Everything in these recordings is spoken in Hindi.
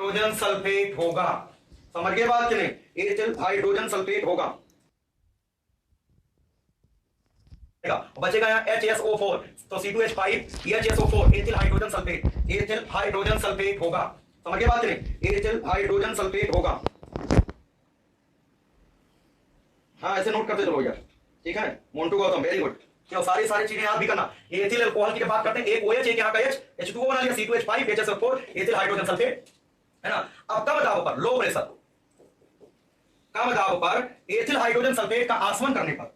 हाइड्रोजन सल्फेट होगा। समझ गए बात कि नहीं? एथिल हाइड्रोजन सल्फेट होगा। बचेगा यहाँ HSO4, तो C2H5 HSO4 ethyl hydrogen sulphate, ethyl hydrogen sulphate होगा। समझ गए बात कि नहीं? एथिल हाइड्रोजन सल्फेट होगा। हाँ ऐसे नोट करते चलो यार, ठीक है। Montu Gautam very good. क्यों सारी चीजें याद भी करना। एथिल अल्कोहल की जब बात करते हैं, एक OH एक यहाँ का H, H2O बना लिया, C2H5 HSO4 ethyl hydrogen sulphate, है ना। अब कम दाब पर, लो प्रेशर, कम दाब पर एथिल हाइड्रोजन सल्फेट का आसवन करने पर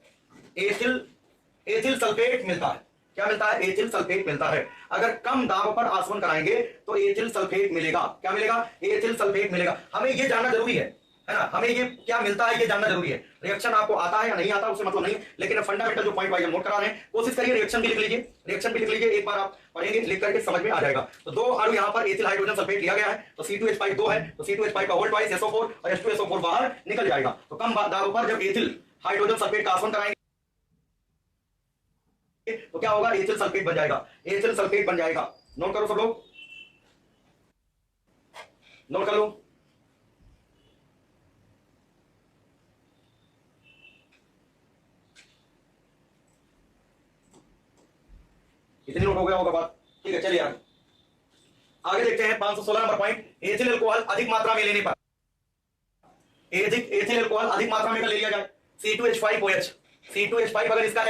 एथिल सल्फेट मिलता है। क्या मिलता है? एथिल सल्फेट मिलता है। अगर कम दाब पर आसवन कराएंगे तो एथिल सल्फेट मिलेगा। क्या मिलेगा? एथिल सल्फेट मिलेगा। हमें यह जानना जरूरी है ना, हमें ये क्या मिलता है ये जानना जरूरी है। रिएक्शन आपको आता है या नहीं आता उससे मतलब नहीं, लेकिन फंडामेंटल जो पॉइंट वाइज नोट करा रहे हैं, कोशिश करिए रिएक्शन भी लिख लीजिए, रिएक्शन भी लिख लीजिए, एक बार आप पढ़ेंगे लिख करके समझ में आ जाएगा। तो दो अणु यहाँ पर एथिल हाइड्रोजन सल्फेट लिया गया है, तो C2H5 2 है, तो C2H5 का होल ट्वाइस SO4 और H2SO4 बाहर निकल जाएगा। तो कम दाब पर जब एथिल हाइड्रोजन सल्फेट का आसवन कराएंगे तो क्या होगा? एथिल सल्फेट बन जाएगा, एथिल सल्फेट बन जाएगा। नोट करो सब लोग, नोट कर लो। कितनी नोट हो गया होगा बात? ठीक है चलिए आगे देखते हैं 516 नंबर पॉइंट। एथिल अल्कोहल अधिक मात्रा में लेने पर, एथिल अल्कोहल अधिक मात्रा में ले लिया जाए, C2H5OH, C2H5 अगर इसका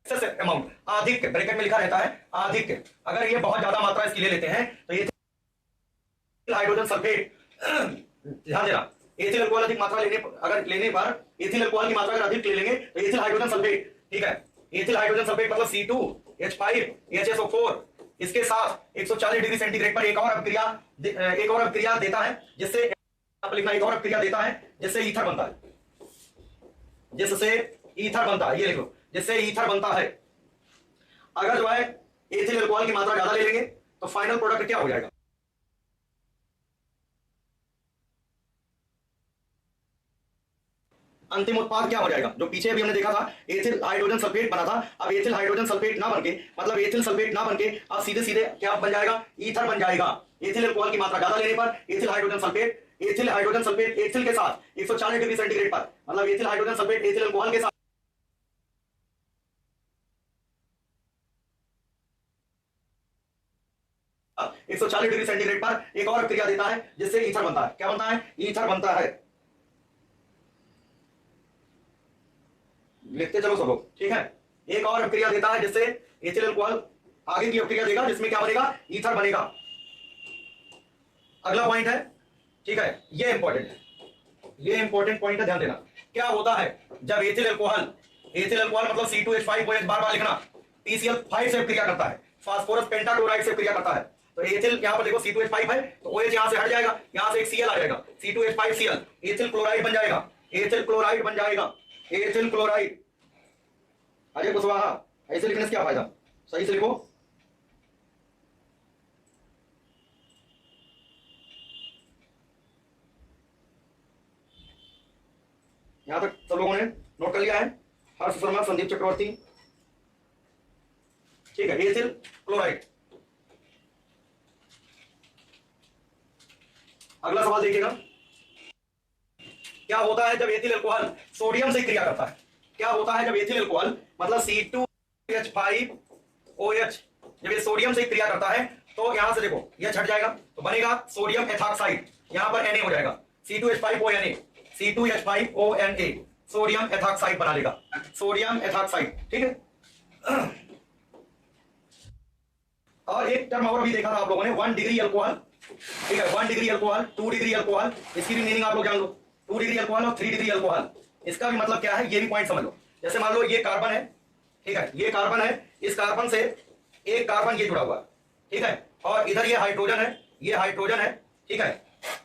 अमाउंट अधिक, ब्रैकेट में लिखा रहता है अधिक, अगर ये बहुत ज्यादा मात्रा इसकी ले लेते हैं तो एथिल हाइड्रोजन सल्फेट, ध्यान देना, एथिल अल्कोहल अधिक मात्रा लेने पर एथिल अल्कोहल की मात्रा अगर अधिक ले लेंगे तो एथिल हाइड्रोजन सल्फेट, ठीक है, एथिल हाइड्रोजन सल्फेट मतलब C2H5 HSO4 इसके साथ 140 डिग्री सेंटीग्रेड पर एक और अभिक्रिया देता है, जिससे आप लिखना एक और अभिक्रिया देता है जिससे ईथर बनता है, जिससे ईथर बनता है, ये लिख लो, जिससे ईथर बनता है। अगर जो है एथिल अल्कोहल की मात्रा ज्यादा ले लेंगे तो फाइनल प्रोडक्ट क्या हो जाएगा? अंतिम उत्पाद क्या हो जाएगा? जो पीछे भी हमने देखा था एथिल हाइड्रोजन सल्फेट बना था, अब एथिल हाइड्रोजन सल्फेट ना बनके, मतलब एथिल सल्फेट ना बनके अब सीधे सीधे क्या बन जाएगा? ईथर बन जाएगा। एथिल अल्कोहल की मात्रा ज्यादा लेने पर एथिल हाइड्रोजन सल्फेट एथिल के साथ 140 डिग्री सेंटीग्रेड पर, मतलब ethyl hydrogen sulphate ethyl alcohol के साथ 140 डिग्री सेंटीग्रेड पर एक और क्रिया देता है जिससे ईथर बनता है। क्या बनता है? ईथर बनता है। लिखते चलो सब लोग, ठीक है। एक और अभिक्रिया देता है जिससे एथिल अल्कोहल आगे की अभिक्रिया देगा जिसमें क्या बनेगा? ईथर बनेगा। अगला पॉइंट है, ठीक है, ये इंपॉर्टेंट है, ये इंपॉर्टेंट पॉइंट है, ध्यान देना। क्या होता है जब एथिल अल्कोहल मतलब C2H5OH बार बार लिखना, PCl5 से अभिक्रिया करता है, फास्फोरस पेंटाक्लोराइड से अभिक्रिया करता है, तो एथिल यहां पर देखो C2H5 है तो OH यहां से हट जाएगा, यहां से एक Cl आ जाएगा, C2H5Cl एथिल क्लोराइड बन जाएगा, एथिल क्लोराइड बन जाएगा, एथिल क्लोराइड। अजय कुशवाहा, ऐसे लिखने से क्या फायदा? सही से लिखो। यहां तक सब लोगों ने नोट कर लिया है? हर्ष शर्मा, संदीप चक्रवर्ती, ठीक है, एथिल क्लोराइड। अगला सवाल देखिएगा, क्या होता है जब एथिल अल्कोहल सोडियम से क्रिया करता है? क्या होता है जब एथिल अल्कोहल मतलब C2H5OH जब ये सोडियम से क्रिया करता है तो यहां से देखो ये छट जाएगा तो बनेगा सोडियम एथॉक्साइड, यहां पर Na हो जाएगा, C2H5ONA, C2H5ONA सोडियम एथॉक्साइड बना लेगा, सोडियम एथॉक्साइड, ठीक है। और एक टर्म और भी देखा था आप लोगों ने, 1 डिग्री अल्कोहल, ठीक है, 1 डिग्री अल्कोहल, 2 डिग्री अल्कोहल, इसकी भी मीनिंग आप लोग जान लो, 2 डिग्री अल्कोहल और 3 डिग्री अल्कोहल, इसका भी मतलब क्या है ये भी पॉइंट समझ लो। जैसे मान लो ये कार्बन है, ठीक है, ये कार्बन है, इस कार्बन से एक कार्बन ये जुड़ा हुआ है, ठीक है, और इधर ये हाइड्रोजन है, ये हाइड्रोजन है, ठीक है,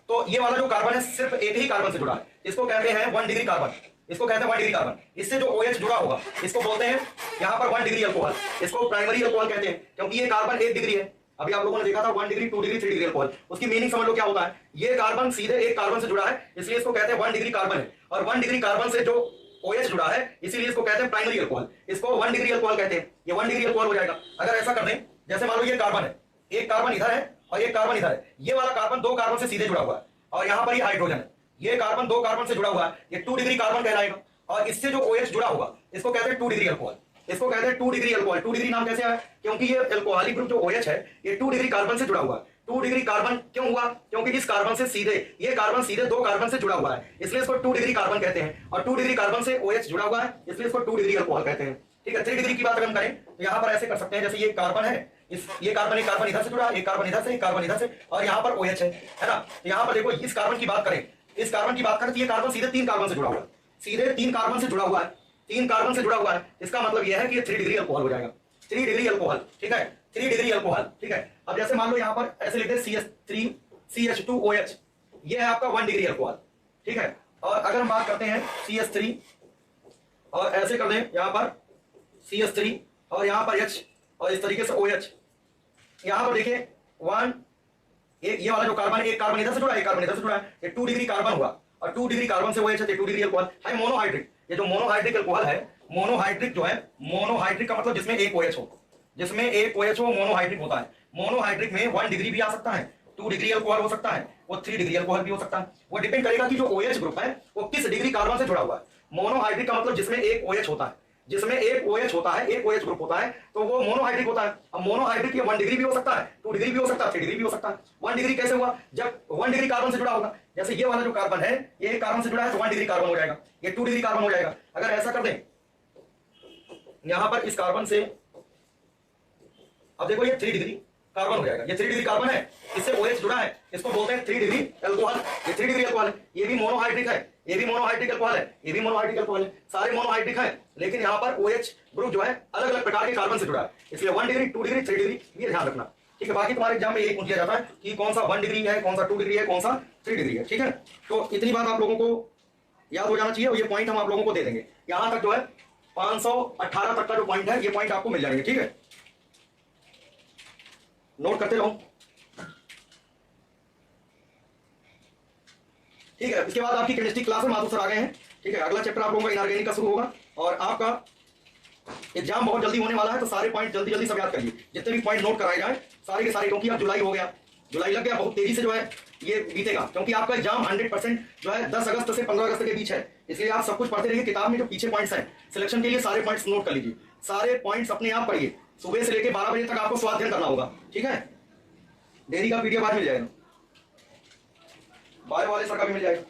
तो ये वाला जो कार्बन है सिर्फ एक ही कार्बन से जुड़ा है, इसको कहते हैं 1 डिग्री कार्बन, इसको कहते हैं 1 डिग्री कार्बन। इससे जो OH जुड़ा होगा इसको बोलते हैं यहां पर 1 डिग्री अल्कोहल, इसको प्राइमरी अल्कोहल कहते हैं क्योंकि ये कार्बन 1 डिग्री है। अभी आप लोगों ने देखा था 1 डिग्री, 2 डिग्री, 3 डिग्री अल्कोहल, उसकी मीनिंग समझ लो क्या होता है। ये कार्बन सीधे एक कार्बन से जुड़ा है इसलिए इसको कहते हैं 1 डिग्री कार्बन है, और 1 डिग्री कार्बन से जो OH जुड़ा है इसीलिए इसको कहते हैं प्राइमरी अल्कोहल, इसको 1 डिग्री अल्कोहल कहते हैं, ये 1 डिग्री अल्कोहल हो जाएगा। अगर ऐसा कर दें, जैसे मान लो ये कार्बन है, एक कार्बन इधर है और एक कार्बन इधर है। ये वाला कार्बन दो कार्बन से सीधे जुड़ा हुआ है और यहाँ पर ये हाइड्रोजन है। ये कार्बन दो कार्बन से जुड़ा हुआ है, ये 2 डिग्री कार्बन कहलाएगा। और इससे जो OH जुड़ा होगा इसको कहते हैं 2 डिग्री अल्कोहल। इसको कहते हैं 2 डिग्री अल्कोहल। 2 डिग्री नाम कैसे आया? क्योंकि ये अल्कोहलिक ग्रुप जो OH है ये 2 डिग्री कार्बन से जुड़ा हुआ है। 2 डिग्री कार्बन क्यों हुआ? क्योंकि इस कार्बन से सीधे, ये कार्बन सीधे दो कार्बन से जुड़ा हुआ है, इसलिए इसको 2 डिग्री कार्बन कहते हैं। और 2 डिग्री कार्बन से OH जुड़ा हुआ है, इसलिए इसको 2 डिग्री अल्कोहल कहते हैं। ठीक है, 3 डिग्री की बात अगर हम करें तो यहाँ पर ऐसे कर सकते हैं, जैसे ये कार्बन है, ये कार्बन, एक कार्बन इधर से जुड़ा है, एक कार्बन इधर से, एक कार्बन इधर से, और यहाँ पर OH है ना। तो यहाँ पर देखो इस कार्बन की बात करें, इस कार्बन की बात करें तो ये कार्बन सीधे 3 कार्बन से जुड़ा हुआ है, सीधे 3 कार्बन से जुड़ा हुआ है, 3 कार्बन से जुड़ा हुआ है। इसका मतलब यह है कि ये 3 डिग्री अल्कोहल हो जाएगा, 3 डिग्री अल्कोहल। ठीक है, 3 डिग्री अल्कोहल। ठीक है, अब जैसे मान लो यहाँ पर ऐसे लिखते हैं CH3 CH2OH, ये है आपका 1 डिग्री अल्कोहल। ठीक है, और अगर हम बात करते हैं CH3 और ऐसे कर दें यहाँ पर CH3 और यहाँ पर H और इस तरीके से OH, यहाँ पर देखिए 1, ये वाला जो कार्बन है, एक कार्बन इधर से जुड़ा है, एक कार्बन इधर से जुड़ा है, ये 2 डिग्री कार्बन हुआ और 2 डिग्री कार्बन से OH है, 2 डिग्री अल्कोहल है। मोनोहाइड्रिक, ये जो मोनोहाइड्रिक अल्कोहल है, मोनोहाइड्रिक जो है, मोनोहाइड्रिक का मतलब जिसमें एक OH हो, जिसमें एक OH हो मोनोहाइड्रिक होता है। मोनोहाइड्रिक में 1 डिग्री भी आ सकता है, 2 डिग्री अल्कोहल हो सकता है, वो 3 डिग्री अल्कोहल भी हो सकता है। वो डिपेंड करेगा कि जो OH ग्रुप है वो किस डिग्री कार्बन से जुड़ा हुआ है। मोनोहाइड्रिक का मतलब जिसमें एक OH होता है, जिसमें एक OH होता है, एक OH ग्रुप होता है, तो वो मोनोहाइड्रिक होता है। अब मोनोहाइड्रिक ये 1 डिग्री भी हो सकता है, 2 डिग्री भी हो सकता है, 3 डिग्री भी हो सकता है। 1 डिग्री कैसे हुआ? जब 1 डिग्री कार्बन से जुड़ा होगा, जैसे ये वाला जो कार्बन है ये एक कार्बन से जुड़ा है तो 1 डिग्री कार्बन हो जाएगा, ये 2 डिग्री कार्बन हो जाएगा। अगर ऐसा कर दें यहां पर इस कार्बन से, अब देखो ये 3 डिग्री कार्बन हो जाएगा, ये 3 डिग्री कार्बन है, इससे OH जुड़ा है, इसको बोलते हैं 3 डिग्री अल्कोहल। ये 3 डिग्री अल्कोहल है, ये भी मोनोहाइड्रिक है, ये भी मोनोहाइड्रिक अल्कोहल है, ये भी मोनोहाइड्रिक अल्कोहल है, सारे मोनोहाइड्रिक है। लेकिन यहाँ पर OH ग्रुप जो है अलग अलग प्रकार के कार्बन से जुड़ा है, इसलिए 1 डिग्री, 2 डिग्री, 3 डिग्री, ये ध्यान रखना। ठीक है, बाकी तुम्हारे एग्जाम में यही पूछ लिया जाता है कि कौन सा 1 डिग्री है, कौन सा 2 डिग्री है, कौन सा 3 डिग्री है। ठीक है, तो इतनी बात आप लोगों को याद हो जाना चाहिए और ये पॉइंट हम आप लोगों को दे देंगे। यहां तक जो है 518 तक का जो पॉइंट है ये पॉइंट आपको मिल जाएंगे। ठीक है, नोट करते रहो। ठीक है, इसके बाद आपकी केमिस्ट्री क्लास में माधुर सर आ गए हैं। ठीक है, अगला चैप्टर आप लोगों का इनऑर्गेनिक का शुरू होगा और आपका एग्जाम बहुत जल्दी होने वाला है, तो सारे पॉइंट जल्दी जल्दी सब याद करिए, जितने भी पॉइंट नोट कराए जाए सारे के सारे, क्योंकि अब जुलाई हो गया, जुलाई लग गया, बहुत तेजी से जो है ये बीतेगा, क्योंकि आपका एग्जाम 100% जो है 10 अगस्त से 15 अगस्त के बीच है। इसलिए आप सब कुछ पढ़ते रहिए, किताब में जो पीछे पॉइंट्स हैं सिलेक्शन के लिए सारे पॉइंट्स नोट कर लीजिए, सारे पॉइंट्स अपने आप पढ़िए। सुबह से लेकर 12 बजे तक आपको स्वाध्याय करना होगा। ठीक है, डेयरी का PDF आज मिल जाएगा, बायो वाले सर का भी मिल जाएगा।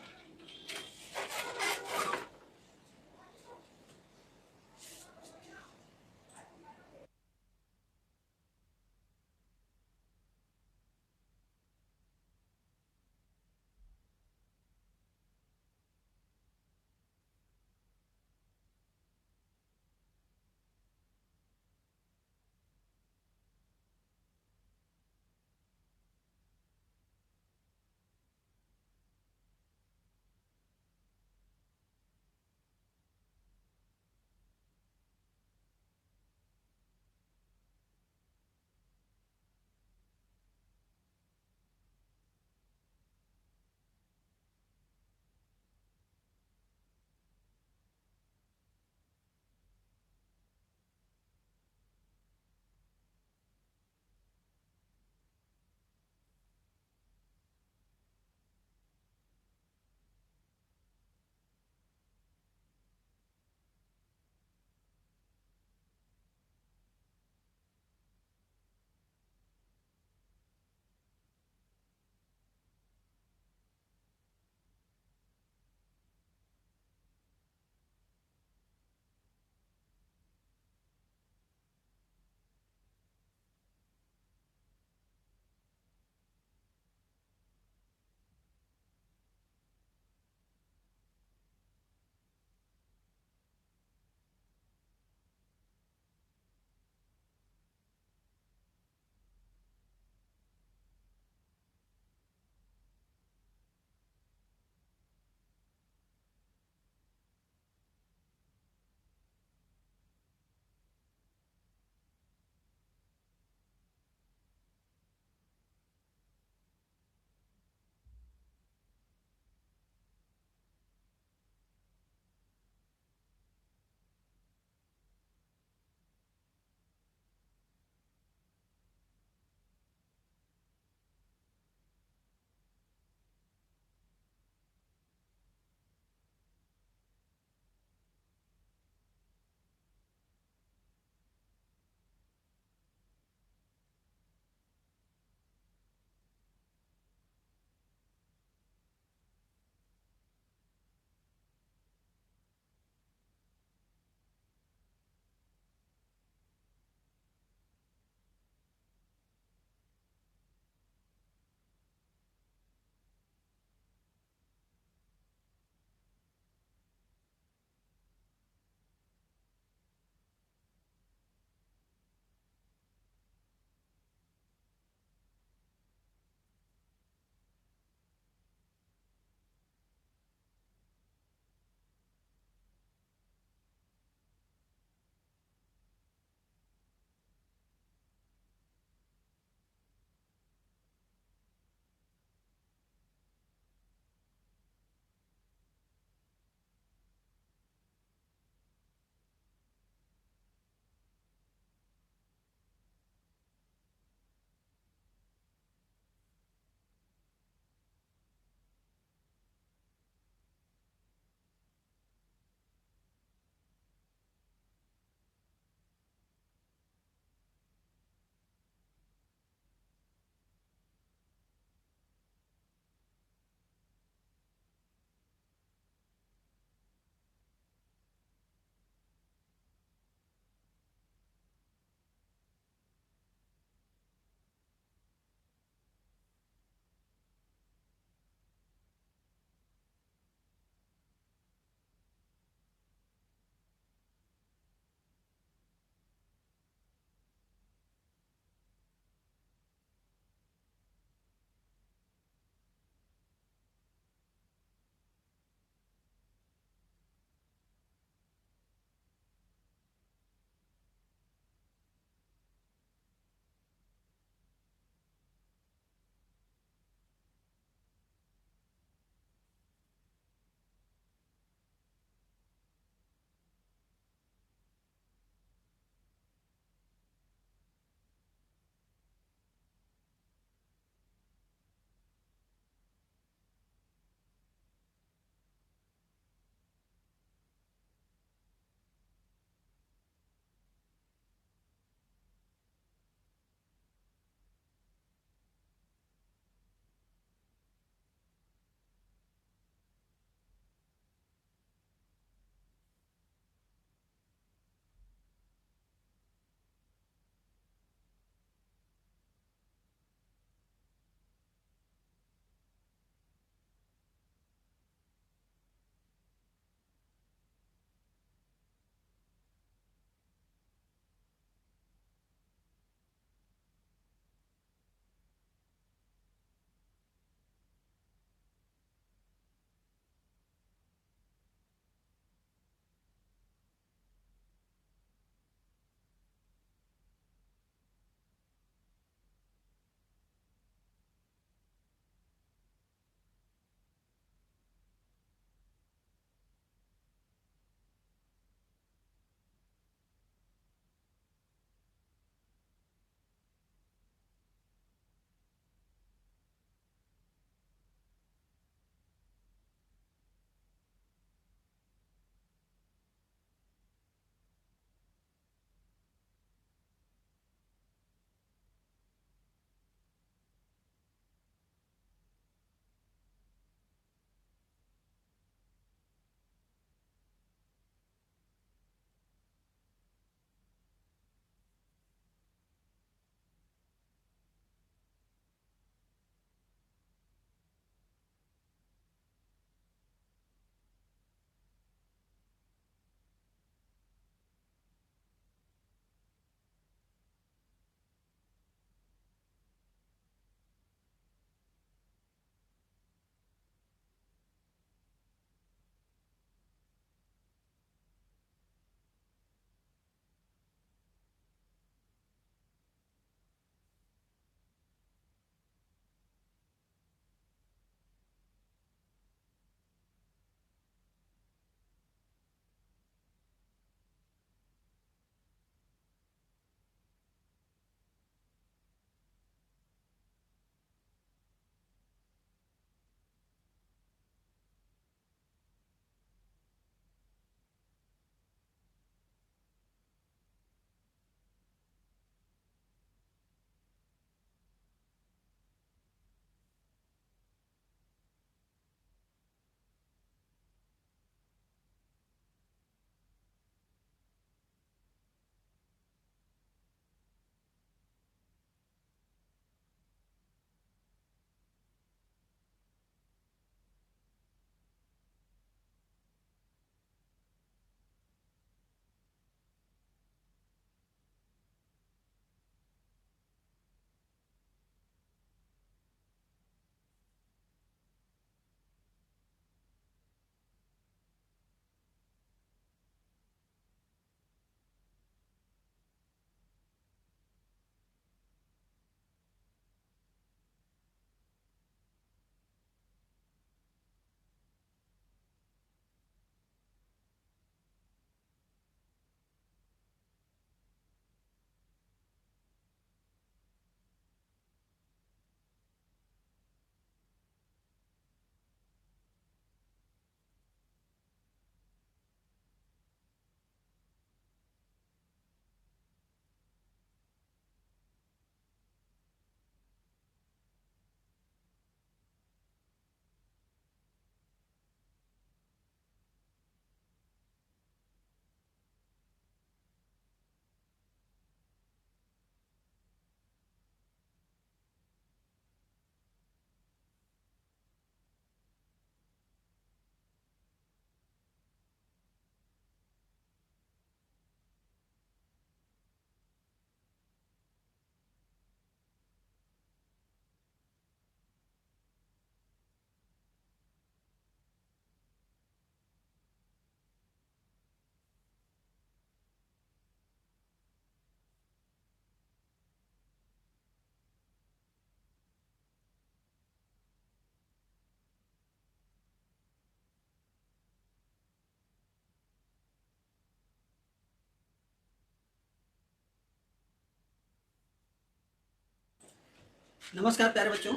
नमस्कार प्यारे बच्चों,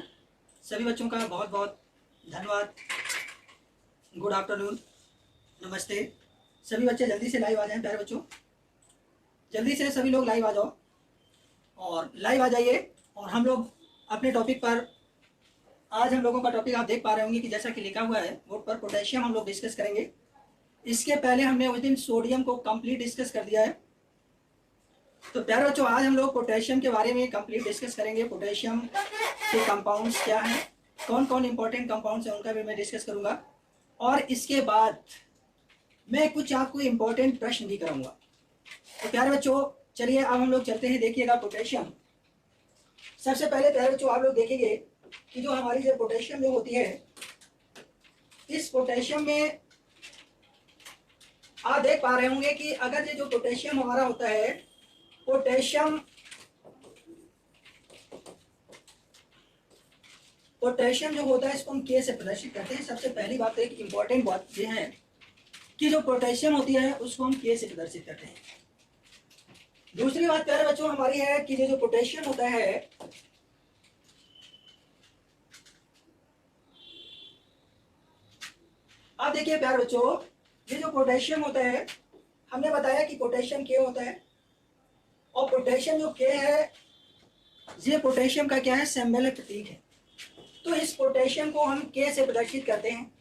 सभी बच्चों का बहुत बहुत धन्यवाद। गुड आफ्टरनून, नमस्ते। सभी बच्चे जल्दी से लाइव आ जाएं प्यारे बच्चों, जल्दी से सभी लोग लाइव आ जाओ और लाइव आ जाइए। और हम लोग अपने टॉपिक पर, आज हम लोगों का टॉपिक आप देख पा रहे होंगे कि जैसा कि लिखा हुआ है बोर्ड पर, पोटेशियम हम लोग डिस्कस करेंगे। इसके पहले हमने उस दिन सोडियम को कंप्लीट डिस्कस कर दिया है। तो प्यारे बच्चों, आज हम लोग पोटेशियम के बारे में कंप्लीट डिस्कस करेंगे। पोटेशियम के कंपाउंड्स क्या हैं, कौन कौन इंपॉर्टेंट कंपाउंड्स हैं, उनका भी मैं डिस्कस करूंगा। और इसके बाद मैं कुछ आपको इंपॉर्टेंट प्रश्न भी कराऊंगा। तो प्यारे बच्चों चलिए अब हम लोग चलते हैं। देखिएगा पोटेशियम, सबसे पहले प्यारे बच्चों आप लोग देखेंगे कि जो हमारी जो पोटेशियम जो होती है, इस पोटेशियम में आप देख पा रहे होंगे कि अगर ये जो पोटेशियम हमारा होता है, पोटेशियम जो होता है इसको हम के से प्रदर्शित करते हैं। सबसे पहली बात तो एक इंपॉर्टेंट बात ये है कि जो पोटेशियम होती है उसको हम के से प्रदर्शित करते हैं। दूसरी बात प्यारे बच्चों हमारी है कि ये जो पोटेशियम होता है, अब देखिए प्यारे बच्चों, ये जो पोटेशियम होता है, हमने बताया कि पोटेशियम के होता है, और पोटेशियम जो के है ये पोटेशियम का क्या है, सिंबल प्रतीक है। तो इस पोटेशियम को हम के से प्रदर्शित करते हैं।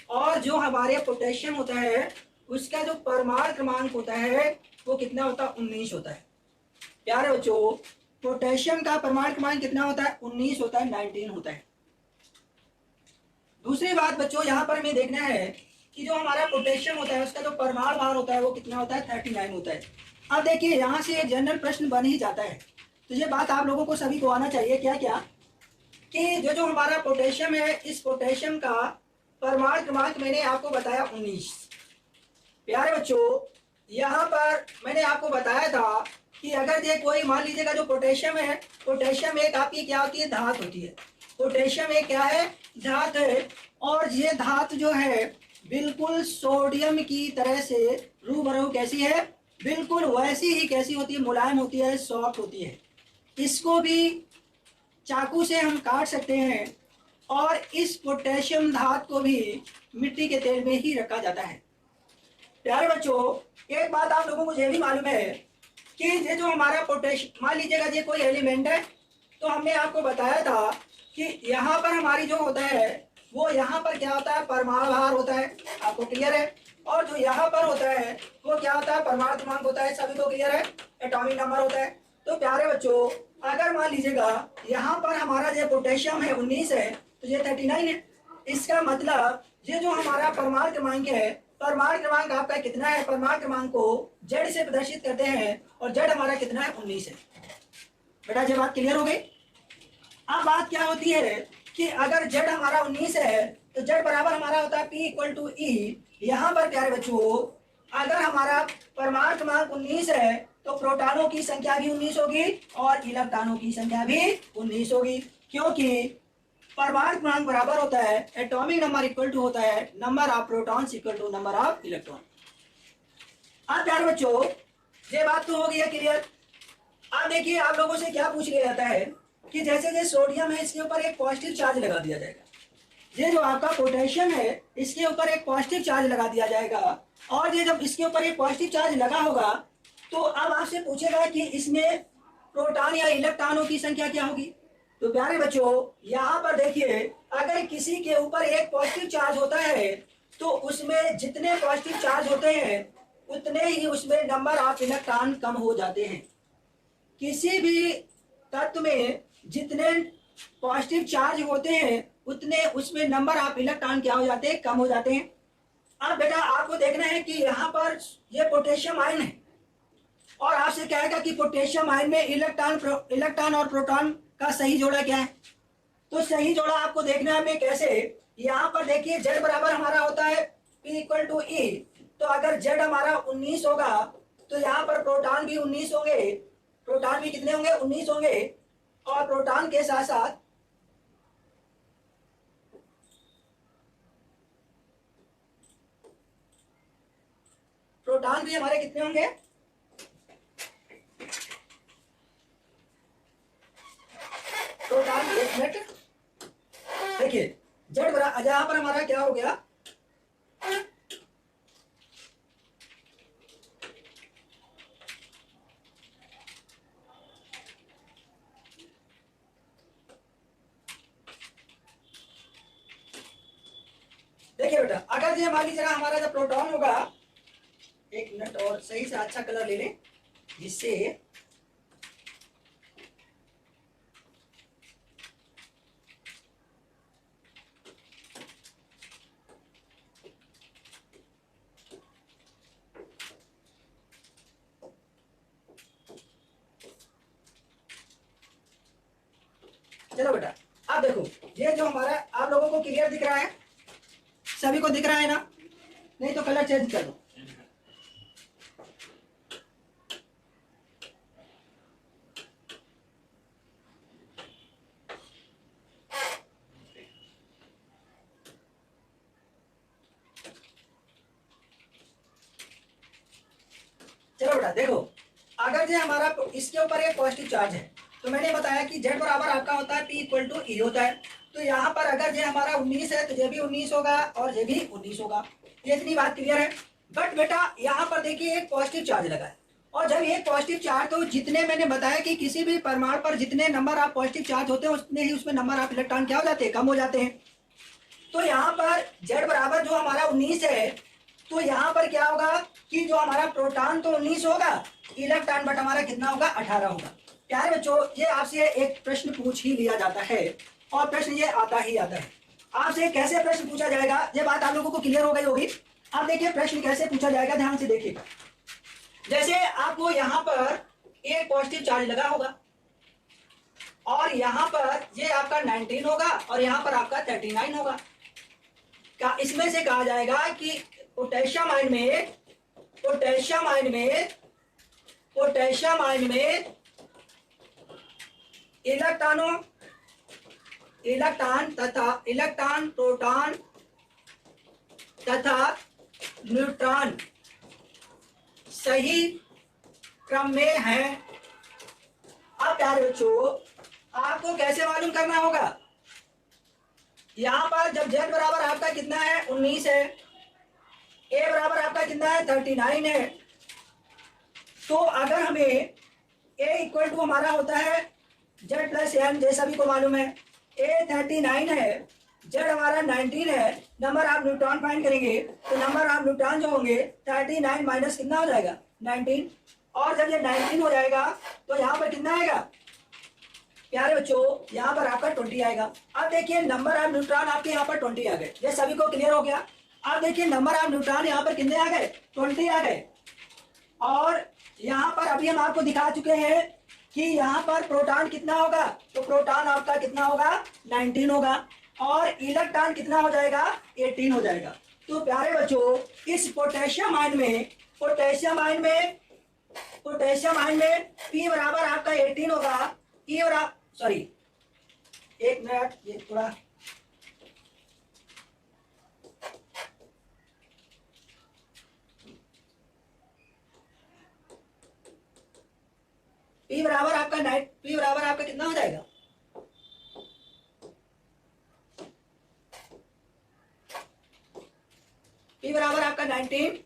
और जो हमारे पोटेशियम होता है उसका जो परमाणु क्रमांक होता है वो कितना होता है, 19 होता है। प्यारे बच्चों पोटेशियम का परमाणु क्रमांक कितना होता है, 19 होता है, 19 होता है। दूसरी बात बच्चों यहाँ पर हमें देखना है कि जो हमारा पोटेशियम होता है उसका जो परमाणु भार होता है वो कितना होता है, 39 होता है। अब देखिए यहाँ से एक जनरल प्रश्न बन ही जाता है, तो ये बात आप लोगों को सभी को आना चाहिए। क्या क्या कि जो हमारा पोटेशियम है, इस पोटेशियम का परमाणु क्रमांक मैंने आपको बताया 19। प्यारे बच्चों यहाँ पर मैंने आपको बताया था कि अगर ये कोई मान लीजिएगा जो पोटेशियम है, पोटेशियम एक आपकी क्या होती है, धातु होती है। पोटेशियम एक क्या है, धातु है। और ये धातु जो है बिल्कुल सोडियम की तरह से रूबरू कैसी है, बिल्कुल वैसी ही कैसी होती है, मुलायम होती है, सॉफ्ट होती है। इसको भी चाकू से हम काट सकते हैं। और इस पोटेशियम धातु को भी मिट्टी के तेल में ही रखा जाता है। प्यारे बच्चों एक बात आप लोगों को यह भी मालूम है कि ये जो हमारा पोटेशियम, मान लीजिएगा ये कोई एलिमेंट है, तो हमने आपको बताया था कि यहाँ पर हमारी जो होता है वो यहाँ पर क्या होता है, परमाणु भार होता है। आपको क्लियर है। और जो यहाँ पर होता है वो क्या होता है, परमाणु क्रमांक होता है। सभी को क्लियर है, एटॉमिक नंबर होता है। तो प्यारे बच्चों अगर मान लीजिएगा यहाँ पर हमारा जो पोटेशियम है 19 है, तो ये 39 है। इसका मतलब ये जो हमारा परमाणु क्रमांक है, परमाणु क्रमांक आपका कितना है, परमाणु क्रमांक को जेड से प्रदर्शित करते हैं और जेड हमारा कितना है, 19 है। बेटा ये बात क्लियर हो गई। अब बात क्या होती है कि अगर जेड हमारा 19 है तो जेड बराबर हमारा होता है P इक्वल टू ई। यहाँ पर प्यारे बच्चों अगर हमारा परमाणु क्रमांक 19 है तो प्रोटॉनों की संख्या भी 19 होगी और इलेक्ट्रॉनों की संख्या भी 19 होगी, क्योंकि परमाणु क्रमांक बराबर होता है, एटॉमिक नंबर इक्वल टू होता है number of protons equal to number of electron. अब प्यारे बच्चों ये बात तो हो गई है क्लियर। अब देखिए आप लोगों से क्या पूछ लिया जाता है कि जैसे ये सोडियम है इसके ऊपर एक पॉजिटिव चार्ज लगा दिया जाएगा, ये जो आपका पोटेशियम है इसके ऊपर एक पॉजिटिव चार्ज लगा दिया जाएगा। और ये जब इसके ऊपर एक पॉजिटिव चार्ज लगा होगा तो अब आपसे पूछेगा कि इसमें प्रोटॉन या इलेक्ट्रॉनों की संख्या क्या होगी। तो प्यारे बच्चों यहाँ पर देखिए अगर किसी के ऊपर एक पॉजिटिव चार्ज होता है तो उसमें जितने पॉजिटिव चार्ज होते हैं उतने ही उसमें नंबर ऑफ इलेक्ट्रॉन कम हो जाते हैं। किसी भी तत्व में जितने पॉजिटिव चार्ज होते हैं उतने उसमें नंबर ऑफ इलेक्ट्रॉन क्या हो जाते हैं, कम हो जाते हैं। अब बेटा आपको देखना है कि यहाँ पर ये पोटेशियम आयन है और आपसे कहेगा कि पोटेशियम आयन में इलेक्ट्रॉन और प्रोटॉन का सही जोड़ा क्या है। तो सही जोड़ा आपको देखना है हमें कैसे, यहाँ पर देखिए जेड बराबर हमारा होता है P इक्वल टू ई। तो अगर जेड हमारा 19 होगा तो यहाँ पर प्रोटॉन भी 19 होंगे, प्रोटॉन भी कितने होंगे, 19 होंगे। और प्रोटॉन के साथ साथ प्रोटॉन भी हमारे कितने होंगे, जेड बराबर, यहाँ पर हमारा क्या हो गया, देखिए बेटा, अगर ये मान लीजिए हमारा जब प्रोटॉन होगा, एक मिनट और सही से अच्छा कलर ले लें जिससे चलो बेटा, अब देखो ये जो हमारा, आप लोगों को क्लियर दिख रहा है, सभी को दिख रहा है ना, नहीं तो कलर चेंज कर दो। चलो बेटा देखो, अगर ये हमारा इसके ऊपर एक पॉजिटिव चार्ज है, तो मैंने बताया कि जेड बराबर आपका होता है P इक्वल टू ई होता है। तो यहाँ पर अगर ये हमारा 19 है तो ये भी 19 होगा और ये भी 19 होगा। ये इतनी बात क्लियर है। बट बेटा यहाँ पर देखिए एक पॉजिटिव चार्ज लगा है, और जब एक पॉजिटिव चार्ज, तो जितने मैंने बताया कि किसी भी परमाणु पर जितने नंबर आप पॉजिटिव चार्ज होते हैं उतने ही उसमें नंबर आप इलेक्ट्रॉन क्या हो जाते हैं, कम हो जाते हैं। तो यहाँ पर जेड बराबर जो हमारा 19 है, तो यहाँ पर क्या होगा कि जो हमारा प्रोटॉन तो 19 होगा, इलेक्ट्रॉन बट हमारा कितना होगा, 18 होगा। प्यारे बच्चों, ये आपसे एक प्रश्न पूछ ही लिया जाता है, और प्रश्न ये आता ही आता है। आपसे कैसे प्रश्न पूछा जाएगा, ये बात आप लोगों को क्लियर हो गई होगी। अब देखिए प्रश्न कैसे पूछा जाएगा, ध्यान से देखिएगा। जैसे आपको यहाँ पर एक पॉजिटिव चार्ज लगा होगा, और यहाँ पर ये आपका 19 होगा और यहाँ पर आपका 39 होगा। का इसमें से कहा जाएगा कि पोटेशियम आयन में इलेक्ट्रॉन, प्रोटॉन तथा न्यूट्रॉन सही क्रम में है। अब प्यारे बच्चों, आपको कैसे मालूम करना होगा, यहाँ पर जब Z बराबर आपका कितना है, 19 है, A बराबर आपका कितना है, 39 है। तो अगर हमें A इक्वल टू हमारा होता है Z प्लस एन, जैसा भी को मालूम है, A 39 है, Z हमारा 19 है, नंबर आप न्यूट्रॉन फाइंड करेंगे तो नंबर आप न्यूट्रॉन जो होंगे 39 माइनस कितना हो जाएगा, 19। और जब ये 19 हो जाएगा तो यहाँ पर कितना आएगा प्यारे बच्चों, यहाँ पर आपका 20 आएगा। अब देखिए नंबर ऑफ न्यूट्रॉन आपके यहाँ पर 20 आ गए, ये सभी को क्लियर हो गया। अब देखिए नंबर ऑफ न्यूट्रॉन यहाँ पर कितने आ गए, 20 आ गए। और यहाँ पर अभी हम आपको दिखा चुके हैं कि यहाँ पर प्रोटॉन कितना होगा, तो प्रोटॉन आपका कितना होगा, 19 होगा, और इलेक्ट्रॉन कितना हो जाएगा, 18 हो जाएगा। तो प्यारे बच्चों, इस पोटेशियम आयन में P बराबर आपका 18 होगा, E बराबर, सॉरी एक मिनट, ये थोड़ा P बराबर आपका कितना हो जाएगा, P बराबर आपका 19,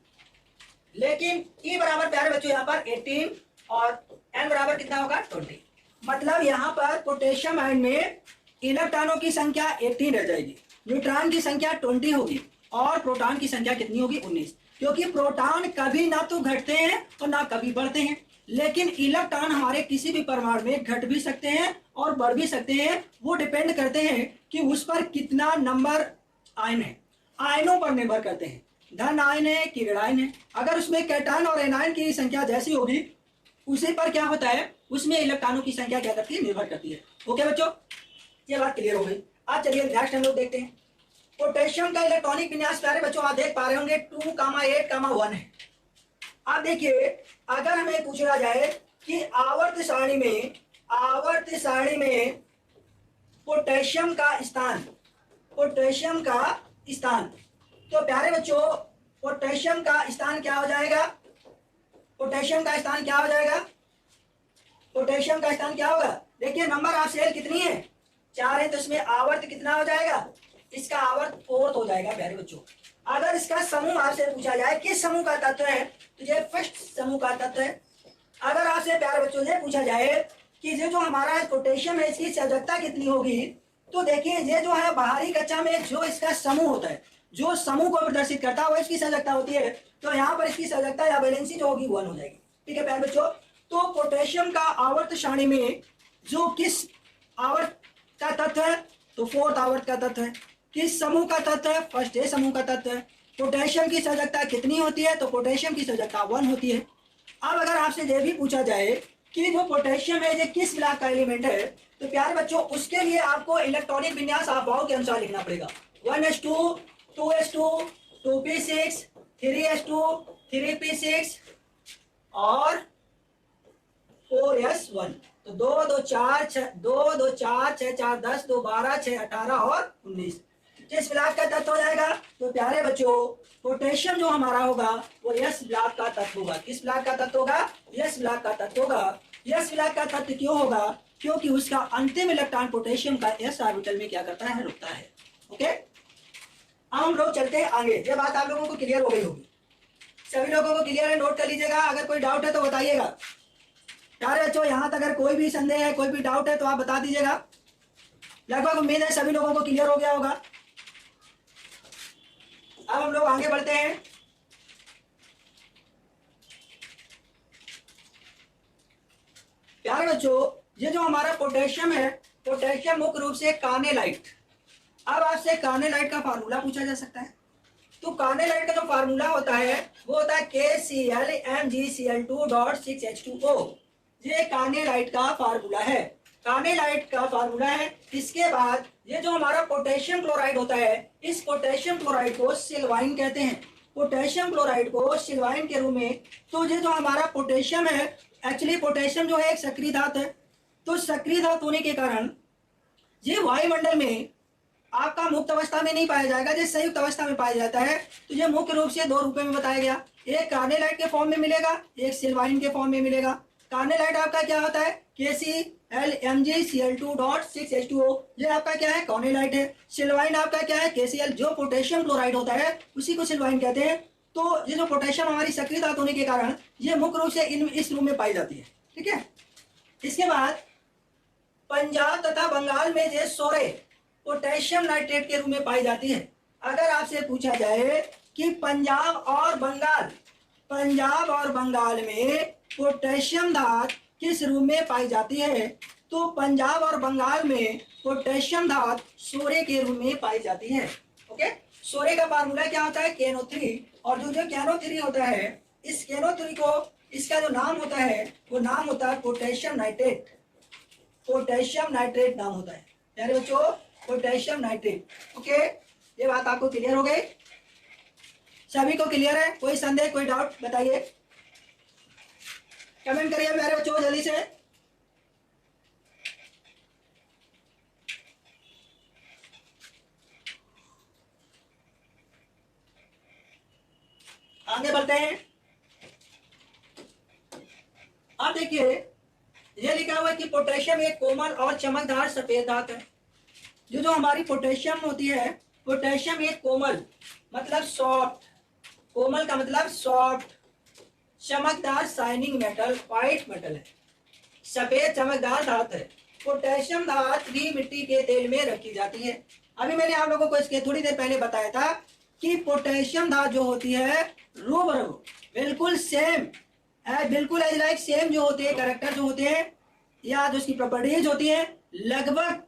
लेकिन E बराबर प्यारे बच्चों यहाँ पर 18 और N बराबर कितना होगा, 20। मतलब यहाँ पर पोटेशियम आयन में इलेक्ट्रॉनों की संख्या 18 रह जाएगी, न्यूट्रॉन की संख्या 20 होगी, और प्रोटॉन की संख्या कितनी होगी, 19। क्योंकि प्रोटॉन कभी ना तो घटते हैं और ना कभी बढ़ते हैं, लेकिन इलेक्ट्रॉन हमारे किसी भी परमाणु में घट भी सकते हैं और बढ़ भी सकते हैं। वो डिपेंड करते हैं कि उस पर कितना नंबर आयन है, आयनों पर निर्भर करते हैं, धन आयन है कि ऋण आयन है। अगर उसमें कैटायन और एनायन की संख्या जैसी होगी उसी पर क्या होता है, उसमें इलेक्ट्रॉनों की संख्या क्या करती है, निर्भर करती है। ओके बच्चों, ये बात क्लियर हो गई। अब चलिए नेक्स्ट हम लोग देखते हैं पोटेशियम का इलेक्ट्रॉनिक विन्यास। प्यारे बच्चों आप देख पा रहे होंगे 2, 8, 1 है। अब देखिए अगर हमें पूछा जाए कि आवर्त सारणी में पोटेशियम का स्थान, तो प्यारे बच्चों पोटेशियम का स्थान क्या हो जाएगा, पोटेशियम का स्थान क्या होगा, देखिए नंबर ऑफ शेल कितनी है, 4 है, तो इसमें आवर्त कितना हो जाएगा, इसका आवर्त फोर्थ हो जाएगा प्यारे बच्चों। अगर इसका समूह आपसे पूछा जाए किस समूह का तत्व है, तो ये फर्स्ट समूह का तत्व है। अगर आपसे प्यारे बच्चों ये पूछा जाए कि ये जो हमारा पोटेशियम है इसकी सजगता कितनी होगी, तो देखिए ये जो है बाहरी कक्षा में जो इसका समूह होता है, जो समूह को प्रदर्शित करता है वो इसकी सजगता होती है। तो यहाँ पर इसकी सजगता या वैलेंसी जो होगी 1 हो जाएगी। ठीक है प्यारे बच्चों। तो पोटेशियम का आवर्त सारणी में जो किस आवर्त का तत्व है, तो फोर्थ आवर्त का तत्व है। किस समूह का तत्व है, फर्स्ट ए समूह का तत्व है। पोटेशियम की सजगता कितनी होती है, तो पोटेशियम की सजगता 1 होती है। अब अगर आपसे यह भी पूछा जाए कि जो पोटेशियम है ये किस ब्लॉक का एलिमेंट है, तो प्यारे बच्चों उसके लिए आपको इलेक्ट्रॉनिक विन्यास अफवाहों के अनुसार लिखना पड़ेगा। 1s2, 2s2, 2p6, 3s2, 3p6 और 4s1। तो 2 2 4 6 2 2 4 6 4 10 2 12 6 18 और 19 किस ब्लॉक का तत्व हो जाएगा, तो प्यारे बच्चों पोटेशियम जो हमारा होगा वो यस ब्लॉक का तत्व होगा। किस ब्लॉक का तत्व होगा, यस ब्लॉक का तत्व होगा। यस ब्लॉक का तत्व क्यों होगा, क्योंकि उसका अंतिम इलेक्ट्रॉन पोटेशियम का एस ऑर्बिटल में क्या करता है, रुकता है। ओके, अब हम लोग चलते हैं आगे। ये बात आप लोगों को क्लियर हो गई होगी, सभी लोगों को क्लियर है, नोट कर लीजिएगा। अगर कोई डाउट है तो बताइएगा। प्यारे बच्चों यहाँ तक अगर कोई भी संदेह है, कोई भी डाउट है तो आप बता दीजिएगा। लगभग उम्मीद है सभी लोगों को क्लियर हो गया होगा। अब हम लोग आगे बढ़ते हैं। प्यारे बच्चों ये जो हमारा पोटेशियम है, पोटेशियम मुख्य रूप से कार्नेलाइट। अब आपसे कार्नेलाइट का फार्मूला पूछा जा सकता है। तो कार्नेलाइट का जो फार्मूला होता है वो होता है KClMgCl2.6H2O। ये कार्नेलाइट का फार्मूला है, कार्नेलाइट का फार्मूला है। इसके बाद ये जो हमारा पोटेशियम क्लोराइड होता है, इस पोटेशियम क्लोराइड को सिल्वाइन कहते हैं। पोटेशियम क्लोराइड को सिल्वाइन के रूप में, तो ये जो हमारा पोटेशियम है, एक्चुअली पोटेशियम जो है एक सक्रिय धातु है। तो सक्रिय धातु होने के कारण ये वायुमंडल में आपका मुक्त अवस्था में नहीं पाया जाएगा, जो संयुक्त अवस्था में पाया जाता है। तो ये मुख्य रूप से 2 रूपों में बताया गया, एक कार्नेलाइट के फॉर्म में मिलेगा, एक सिल्वाइन के फॉर्म में मिलेगा। कार्नेलाइट आपका क्या होता है, KClMgCl2.6H2O, ये आपका क्या है, कार्नेलाइट है। सिल्वाइन आपका क्या है, KCl, जो पोटेशियम क्लोराइड होता है उसी को सिल्वाइन कहते हैं। तो ये जो पोटेशियम हमारी सक्रिय धातु होने के कारण ये मुख्य रूप से इस रूप में पाई जाती है। ठीक है, इसके बाद पंजाब तथा बंगाल में ये सोरे पोटेशियम नाइट्रेट के रूप में पाई जाती है। अगर आपसे पूछा जाए कि पंजाब और बंगाल में पोटेशियम धातु किस रूप में पाई जाती है, तो पंजाब और बंगाल में पोटेशियम धातु सोरे के रूप में पाई जाती है। ओके, सोरे का फार्मूला क्या होता है, KNO3। और जो KNO3 होता है, इस KNO3 को, इसका जो नाम होता है वो नाम होता है पोटेशियम नाइट्रेट। पोटेशियम नाइट्रेट नाम होता है प्यारे बच्चों, पोटेशियम नाइट्रेट। ओके, ये बात आपको क्लियर हो गई, सभी को क्लियर है? कोई संदेह, कोई डाउट बताइए, कमेंट करिए प्यारे बच्चों जल्दी से। आगे बढ़ते हैं। अब देखिए ये लिखा हुआ है कि पोटेशियम एक कोमल और चमकदार सफेद धातु है। जो हमारी पोटेशियम होती है, पोटेशियम एक कोमल मतलब सॉफ्ट, कोमल का मतलब सॉफ्ट, चमकदार शाइनिंग मेटल, व्हाइट मेटल है, सफेद चमकदार धातु है। पोटेशियम धातु भी मिट्टी के तेल में रखी जाती है। अभी मैंने आप लोगों को इसके थोड़ी देर पहले बताया था कि पोटेशियम धातु जो होती है रूबरू बिल्कुल सेम है, बिल्कुल एज लाइक सेम जो होते हैं, कैरेक्टर जो होते हैं या जो उसकी प्रॉपर्टीज होती है लगभग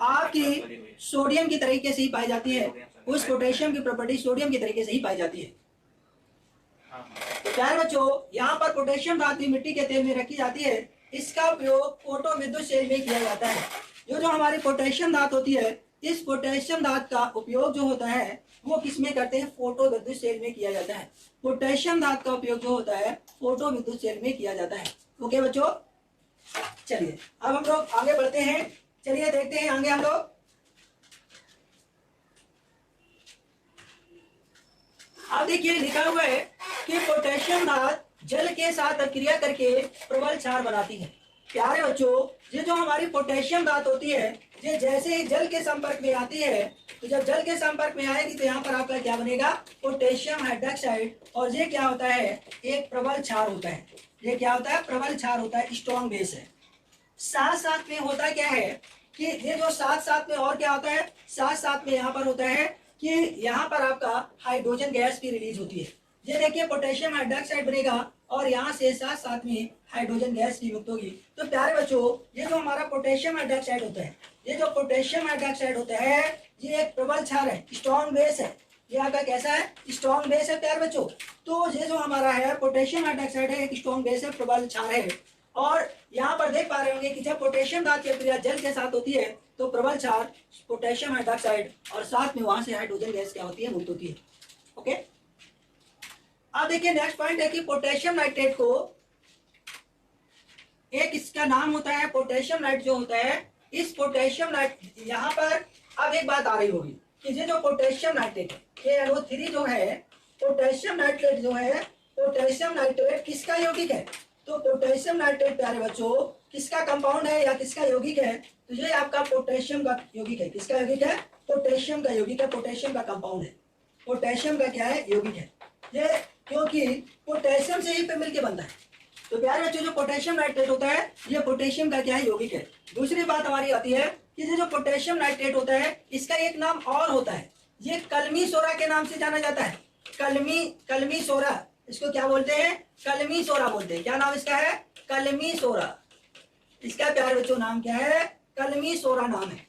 आपकी सोडियम की तरीके से ही पाई जाती है। उस पोटेशियम की प्रॉपर्टी सोडियम की तरीके से ही पाई जाती है। तो प्यारे बच्चों यहाँ पर पोटेशियम धातु मिट्टी के तेल में रखी जाती है। इसका उपयोग फोटो विद्युत सेल में किया जाता है। जो हमारी पोटेशियम धातु होती है, इस पोटेशियम धातु का उपयोग जो होता है वो किसमें करते हैं, फोटो विद्युत सेल में किया जाता है। पोटेशियम धातु का उपयोग जो होता है फोटो विद्युत सेल में किया जाता है। ओके बच्चों, चलिए अब हम लोग आगे बढ़ते हैं। चलिए देखते हैं आगे हम लोग। अब देखिए लिखा हुआ है कि पोटेशियम धातु जल के साथ अभिक्रिया करके प्रबल क्षार बनाती है। प्यारे बच्चों ये जो हमारी पोटेशियम धातु होती है ये जैसे ही जल के संपर्क में आती है, तो जब जल के संपर्क में आएगी तो यहाँ पर आपका क्या बनेगा, पोटेशियम हाइड्रोक्साइड। और ये क्या होता है, एक प्रबल क्षार होता है। ये क्या होता है, प्रबल क्षार होता है, स्ट्रॉन्ग बेस है। साथ साथ में होता क्या है कि ये जो साथ साथ में और क्या होता है, साथ साथ में यहाँ पर होता है कि यहाँ पर आपका हाइड्रोजन गैस भी रिलीज होती है। ये देखिए पोटेशियम हाइड्रोक्साइड बनेगा और यहाँ से साथ साथ में हाइड्रोजन गैस भी मुक्त होगी। तो प्यारे बच्चों, ये जो हमारा पोटेशियम हाइड्रोक्साइड होता है, ये जो पोटेशियम हाइड्रोक्साइड होता है, ये एक प्रबल क्षार है, स्ट्रॉन्ग बेस है। ये आपका कैसा है, स्ट्रॉन्ग बेस है प्यारे बच्चों। तो ये जो हमारा है पोटेशियम हाइड्रोक्साइड है, एक स्ट्रॉन्ग बेस है, प्रबल क्षार है। और यहाँ पर देख पा रहे होंगे कि जब पोटेशियम धातु की क्रिया जल के साथ होती है तो प्रबल क्षार पोटेशियम हाइड्रोक्साइड और साथ में वहां से हाइड्रोजन गैस क्या होती है, मुक्त होती है। ओके, अब देखिए नेक्स्ट पॉइंट है कि पोटेशियम नाइट्रेट को एक इसका नाम होता है पोटेशियम नाइट जो होता है, इस पोटेशियम नाइट यहाँ पर अब एक बात आ रही होगी कि ये जो पोटेशियम नाइट्रेट है, KNO3 जो है, पोटेशियम नाइट्रेट जो है, पोटेशियम नाइट्रेट किसका यौगिक है। तो पोटेशियम नाइट्रेट प्यारे बच्चों किसका कंपाउंड है या किसका यौगिक है, तो ये आपका पोटेशियम का यौगिक है। किसका यौगिक है, पोटेशियम का यौगिक है, पोटेशियम का कंपाउंड है, पोटेशियम का क्या है, यौगिक है। ये क्योंकि पोटेशियम से ही पे मिलके बनता है। तो प्यारे बच्चों जो पोटेशियम नाइट्रेट होता है, ये पोटेशियम का क्या है, यौगिक है। दूसरी बात हमारी आती है कि ये जो पोटेशियम नाइट्रेट होता है, इसका एक नाम और होता है, ये कलमी सोरा के नाम से जाना जाता है। कलमी सोरा, इसको क्या बोलते हैं, कलमी सोरा बोलते हैं। क्या नाम इसका है, कलमी सोरा। इसका प्यारे बच्चों नाम क्या है, कलमी सोरा नाम है।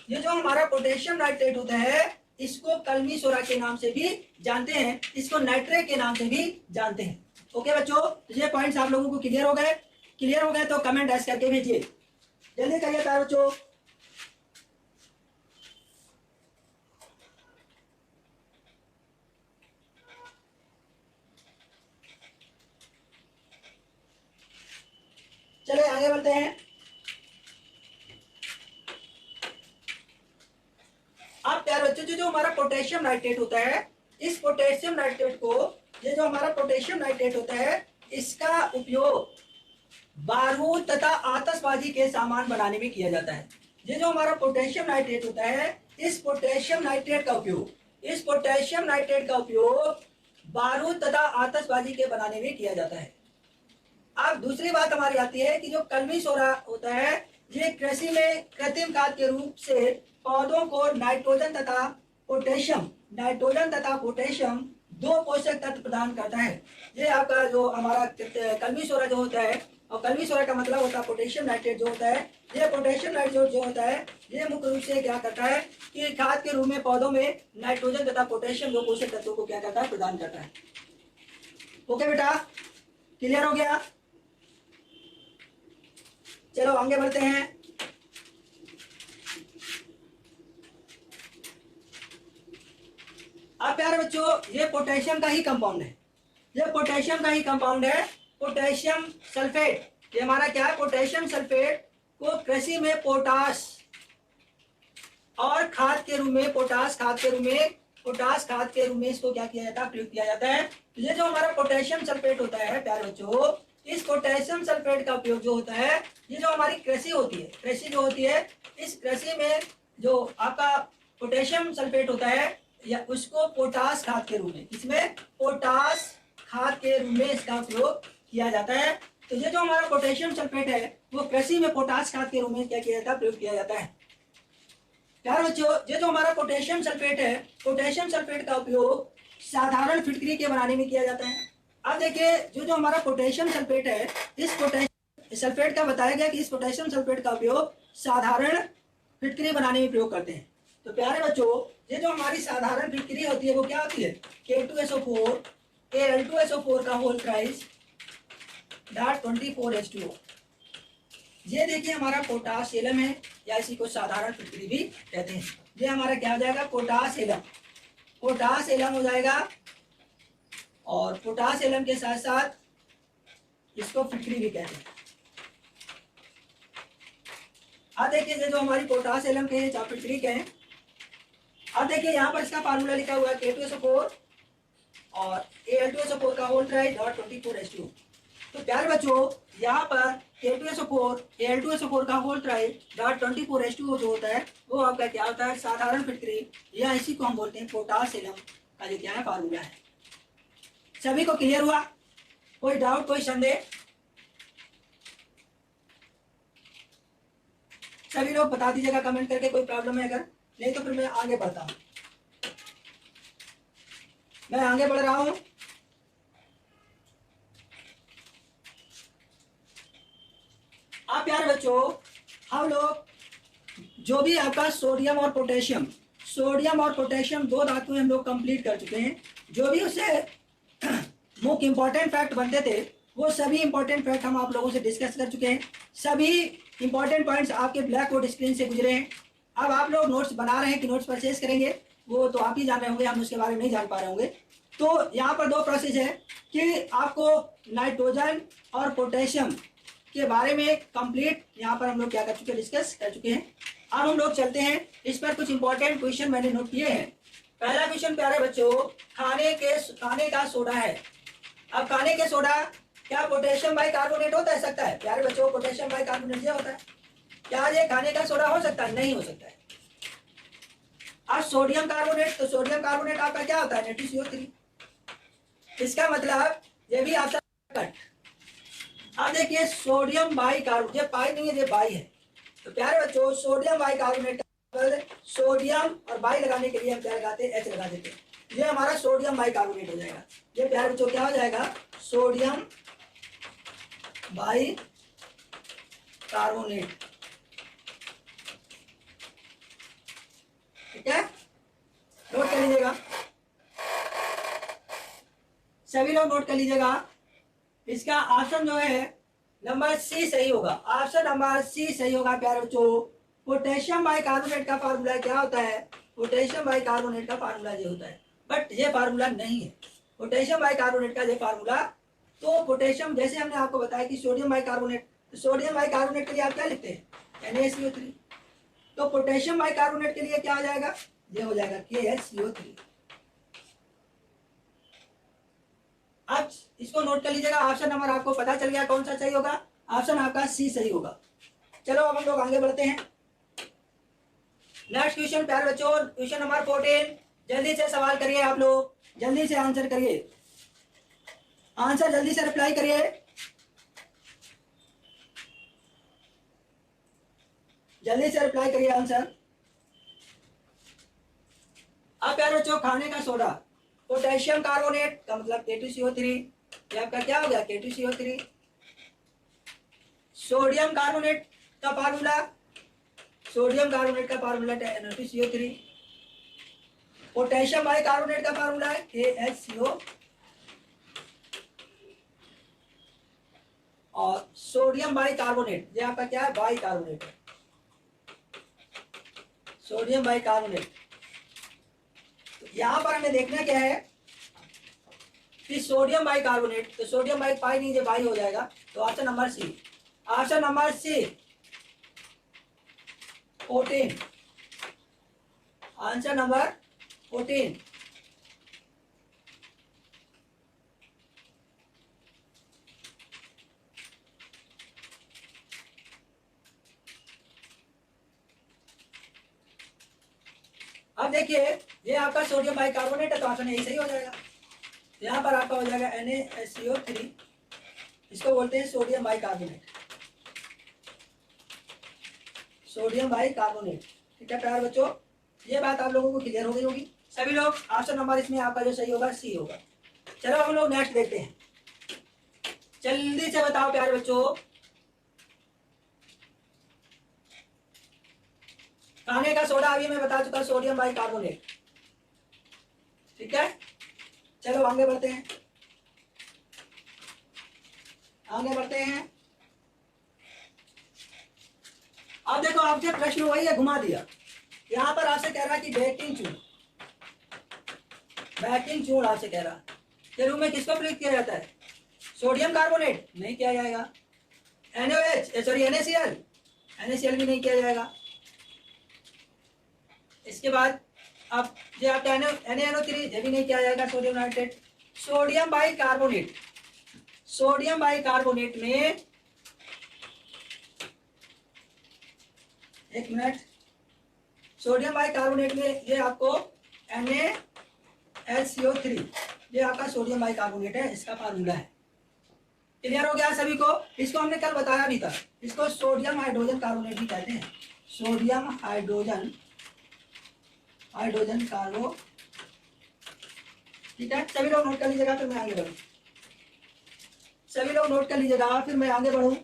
ये जो हमारा पोटेशियम नाइट्रेट होता है, इसको कलमी सोरा के नाम से भी जानते हैं, इसको नाइट्रेट के नाम से भी जानते हैं। ओके बच्चों, ये पॉइंट्स आप लोगों को क्लियर हो गए। क्लियर हो गए तो कमेंट ऐसे करके भेजिए, जल्दी करिए प्यारे बच्चों। चलिए आगे बढ़ते हैं। अब प्यारे बच्चों जो हमारा पोटेशियम नाइट्रेट होता है, इस पोटेशियम नाइट्रेट को, ये जो हमारा पोटेशियम नाइट्रेट होता है, इसका उपयोग बारूद तथा आतशबाजी के सामान बनाने में किया जाता है। ये जो हमारा पोटेशियम नाइट्रेट होता है, इस पोटेशियम नाइट्रेट का उपयोग बारूद तथा आतशबाजी के बनाने में किया जाता है। अब दूसरी बात हमारी आती है कि जो कलमी सोरा होता है, ये कृषि में कृत्रिम खाद के रूप से पौधों को नाइट्रोजन तथा पोटेशियम दो पोषक तत्व प्रदान करता है। ये आपका जो हमारा कलमी सोरा जो होता है, और कलमी सोरा का मतलब होता है पोटेशियम नाइट्रेट जो होता है, ये पोटेशियम नाइट्रेट जो होता है, ये मुख्य रूप से क्या करता है कि खाद के रूप में पौधों में नाइट्रोजन तथा पोटेशियम दो पोषक तत्वों को क्या करता है, प्रदान करता है। ओके बेटा, क्लियर हो गया। चलो आगे बढ़ते हैं। अब प्यारे बच्चों, ये पोटेशियम का ही कंपाउंड है, पोटेशियम सल्फेट। ये हमारा क्या है, पोटेशियम सल्फेट को कृषि में पोटास और खाद के रूप में, पोटास खाद के रूप में इसको क्या किया जाता है, प्रयोग किया जाता है। तो ये जो हमारा पोटेशियम सल्फेट होता है प्यारे बच्चों, इस पोटेशियम सल्फेट का उपयोग जो होता है, ये जो हमारी कृषि जो होती है, इस कृषि में जो आपका पोटेशियम सल्फेट होता है, या उसको पोटास खाद के रूप में, इसमें पोटास खाद के रूप में इसका उपयोग किया जाता है। तो ये जो हमारा पोटेशियम सल्फेट है, वो कृषि में पोटास खाद के रूप में क्या किया जाता है, प्रयोग किया जाता है। प्यारे बच्चों, ये जो हमारा पोटेशियम सल्फेट है, पोटेशियम सल्फेट का उपयोग साधारण फिटकरी के बनाने में किया जाता है। अब देखिए, जो हमारा पोटेशियम सल्फेट है, इस पोटेशियम सल्फेट का बताया गया कि इस पोटेशियम सल्फेट का उपयोग साधारण फिटकरी बनाने में प्रयोग करते हैं। तो प्यारे बच्चों, ये जो हमारी साधारण फिटकरी होती है वो क्या होती है, K2SO4 Al2SO4 का होल प्राइस .24H2O। ये देखिए हमारा पोटासियम है, या इसी को साधारण फिटकरी भी कहते हैं। ये हमारा क्या हो जाएगा, पोटासियम हो जाएगा, और पोटासियम के साथ साथ इसको फिटकरी भी कहते हैं। अब देखिए, ये जो हमारी पोटासियम के फिटकरी के हैं, अब देखिए यहाँ पर इसका फार्मूला लिखा हुआ है K2SO4 और Al2SO4 का होल प्राइस .24H2O। तो प्यारे बच्चों यहाँ पर K2SO4 Al2SO4 का होल ट्राइड डॉट 24H2O जो होता है वो आपका क्या होता है, साधारण फिटकरी या इसी को हम बोलते हैं पोटासियम का जो क्या है फार्मूला है। सभी को क्लियर हुआ? कोई डाउट, कोई संदेह? सभी लोग बता दीजिएगा कमेंट करके कोई प्रॉब्लम है अगर, नहीं तो फिर मैं आगे बढ़ता हूँ। मैं आगे बढ़ रहा हूँ। आप प्यारे बच्चों हम लोग जो भी आपका सोडियम और पोटेशियम दो धातुएं हम लोग कंप्लीट कर चुके हैं। जो भी उससे मुख्य इंपॉर्टेंट फैक्ट बनते थे वो सभी इंपॉर्टेंट फैक्ट हम आप लोगों से डिस्कस कर चुके हैं। सभी इंपॉर्टेंट पॉइंट्स आपके ब्लैक बोर्ड स्क्रीन से गुजरे हैं। अब आप लोग नोट्स बना रहे हैं कि नोट्स परचेज करेंगे वो तो आप ही जान रहे होंगे, हम उसके बारे में नहीं जान पा रहे होंगे। तो यहाँ पर दो प्रोसेस है कि आपको नाइट्रोजन और पोटेशियम के बारे में कंप्लीट यहाँ पर हम लोग क्या कर चुके हैं, डिस्कस कर चुके हैं। अब हम लोग चलते हैं इस पर, कुछ इंपॉर्टेंट क्वेश्चन मैंने नोट किए हैं। पहला क्वेश्चन प्यारे बच्चों, खाने का सोडा है। अब खाने के सोडा क्या पोटेशियम बाइकार्बोनेट होता है? सकता है प्यारे बच्चों, पोटेशियम बाइकार्बोनेट ये होता है। क्या ये खाने का सोडा हो सकता है? नहीं हो सकता है। अब सोडियम कार्बोनेट, तो सोडियम कार्बोनेट आपका क्या होता है? Na2CO3। इसका मतलब ये भी आपका कट। अब देखिए सोडियम बाइकार्बोनेट, ये पाई नहीं है, ये बाई है। तो प्यारे बच्चों सोडियम बाइकार्बोनेट पर सोडियम और बाई लगाने के लिए हम क्या लगाते हैं? H लगा देते हैं। ये हमारा सोडियम बाइकार्बोनेट हो जाएगा। ये प्यारे बच्चों क्या हो जाएगा? Sodium bicarbonate. ठीक है, नोट कर लीजिएगा, सभी लोग नोट कर लीजिएगा। इसका ऑप्शन जो है नंबर सी सही होगा। ऑप्शन नंबर सी सही होगा प्यारे बच्चों। पोटेशियम बाइकार्बोनेट का फार्मूला क्या होता है? पोटेशियम बाइकार्बोनेट का फार्मूला ये होता है, बट ये फार्मूला नहीं है पोटेशियम बाइकार्बोनेट का। ये फार्मूला तो पोटेशियम, जैसे हमने आपको बताया कि सोडियम बाइकार्बोनेट, तो सोडियम बाइकार्बोनेट के लिए आप क्या लिखते हैं? NaCO3। तो पोटेशियम बाइकार्बोनेट के लिए क्या हो जाएगा? ये हो जाएगा KHCO3। अब इसको नोट कर लीजिएगा। ऑप्शन नंबर आपको पता चल गया कौन सा सही होगा? ऑप्शन आपका सी सही होगा। चलो अब हम लोग आगे बढ़ते हैं। नेक्स्ट क्वेश्चन प्यारे बच्चों, क्वेश्चन नंबर 14। जल्दी से सवाल करिए, आप लोग जल्दी से आंसर करिए, आंसर जल्दी से रिप्लाई करिए। जल्दी से रिप्लाई करिए आंसर। अब प्यारे बच्चों खाने का सोडा, पोटेशियम कार्बोनेट का मतलब K2CO3, ये आपका क्या हो गया? K2CO3। सोडियम कार्बोनेट का फार्मूला, सोडियम कार्बोनेट का फार्मूला Na2CO3। पोटेशियम बाइकार्बोनेट का फार्मूला है KHCO। और सोडियम बाइकार्बोनेट ये आपका क्या है? बाइकार्बोनेट है, सोडियम बाइकार्बोनेट। यहां पर हमें देखना क्या है कि सोडियम बाइकार्बोनेट, तो सोडियम बाई पाई नहीं, बाई हो जाएगा। तो option number C, option number C 14, answer number 14। अब देखिए ये आपका सोडियम बाइकार्बोनेट है, तो ऑप्शन यही सही हो जाएगा। यहाँ पर आपका हो जाएगा NaCO3, इसको बोलते हैं सोडियम बाइकार्बोनेट, सोडियम बाइकार्बोनेट। ठीक है प्यारे बच्चों, ये बात आप लोगों को क्लियर हो गई होगी। सभी लोग ऑप्शन नंबर इसमें आपका जो सही होगा सी होगा। चलो हम लोग नेक्स्ट देखते हैं, जल्दी से बताओ प्यारे बच्चों। खाने का सोडा अभी मैं बता चुका, सोडियम बाइकार्बोनेट। ठीक है, चलो आगे बढ़ते हैं, आगे बढ़ते हैं। अब देखो आपसे प्रश्न वही है, घुमा दिया। यहां पर आपसे कह रहा कि बेकिंग चूर्ण, बेकिंग चूर्ण आपसे कह रहा के रूप में किसको प्रयुक्त किया जाता है? सोडियम कार्बोनेट नहीं किया जाएगा, NaCl भी नहीं किया जाएगा। इसके बाद अब ये आपका NaNO3 ये भी नहीं किया जाएगा, sodium nitrate. Sodium bicarbonate, sodium bicarbonate में, एक मिनट, सोडियम बाइकार्बोनेट में ये आपको NaHCO3, ये आपका सोडियम बाइकार्बोनेट है, इसका फार्मूला है। क्लियर हो गया सभी को? इसको हमने कल बताया भी था, इसको सोडियम हाइड्रोजन कार्बोनेट भी कहते हैं, सोडियम हाइड्रोजन कार्बो। ठीक है, सभी लोग नोट कर लीजिएगा, फिर मैं आगे बढ़ूँ। सभी लोग नोट कर लीजिएगा, फिर मैं आगे बढ़ूँ।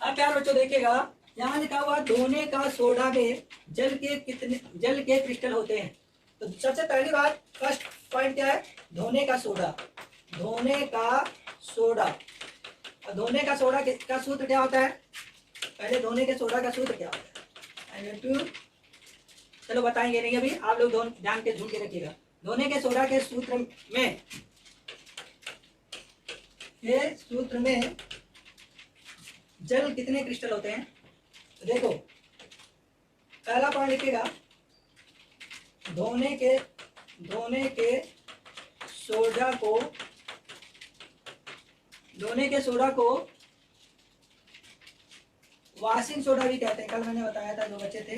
अब प्यार बच्चों देखिएगा, यहाँ लिखा हुआ धोने का सोडा में जल के क्रिस्टल होते हैं। तो सबसे पहली बात, फर्स्ट पॉइंट क्या है? धोने का सोडा। धोने का सोडा, और धोने का सोडा का सूत्र क्या होता है? पहले धोने के सोडा का सूत्र क्या होता है? चलो बताएंगे नहीं अभी, आप लोग ध्यान के झूठ के रखिएगा। धोने के सोडा के सूत्र में जल कितने क्रिस्टल होते हैं? तो देखो, पहला पॉइंट लिखिएगा, धोने के सोडा को वॉशिंग सोडा भी कहते हैं। कल मैंने बताया था, जो बच्चे थे,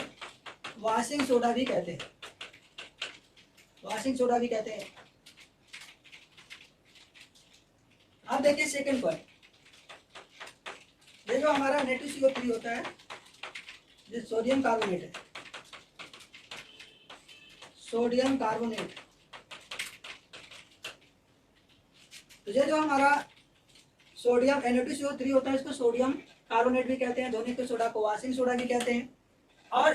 वॉशिंग सोडा भी कहते हैं, वॉशिंग सोडा भी कहते हैं। अब देखिए सेकंड पॉइंट, ये जो हमारा Na2CO3 होता है, ये सोडियम कार्बोनेट है, सोडियम कार्बोनेट। तो ये जो हमारा सोडियम Na2CO3 होता है, इसको सोडियम कार्बोनेट भी कहते हैं। धोने के सोडा को वॉशिंग सोडा भी कहते हैं। और